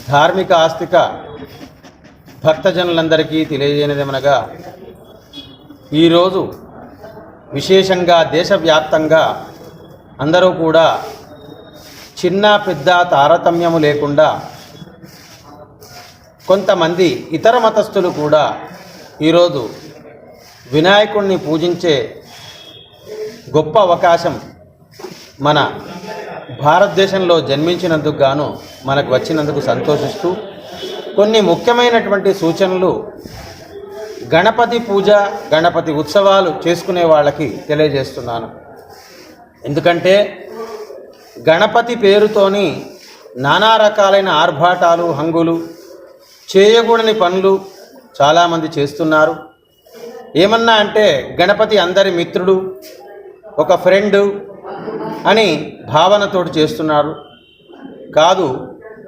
ధార్మిక ఆస్తిక భక్తజనులందరికీ తెలియజేయనిదేమనగా ఈరోజు విశేషంగా దేశవ్యాప్తంగా అందరూ కూడా చిన్న పెద్ద తారతమ్యము లేకుండా కొంతమంది ఇతర మతస్థులు కూడా ఈరోజు వినాయకుడిని పూజించే గొప్ప అవకాశం మన భారతదేశంలో జన్మించినందుకు గాను మనకు వచ్చినందుకు సంతోషిస్తూ కొన్ని ముఖ్యమైనటువంటి సూచనలు గణపతి పూజ గణపతి ఉత్సవాలు చేసుకునే వాళ్ళకి తెలియజేస్తున్నాను. ఎందుకంటే గణపతి పేరుతోని నానా రకాలైన ఆర్భాటాలు హంగులు చేయకూడని పనులు చాలామంది చేస్తున్నారు. ఏమన్నా అంటే గణపతి అందరి మిత్రుడు, ఒక ఫ్రెండు అని భావనతోటి చేస్తున్నారు. కాదు,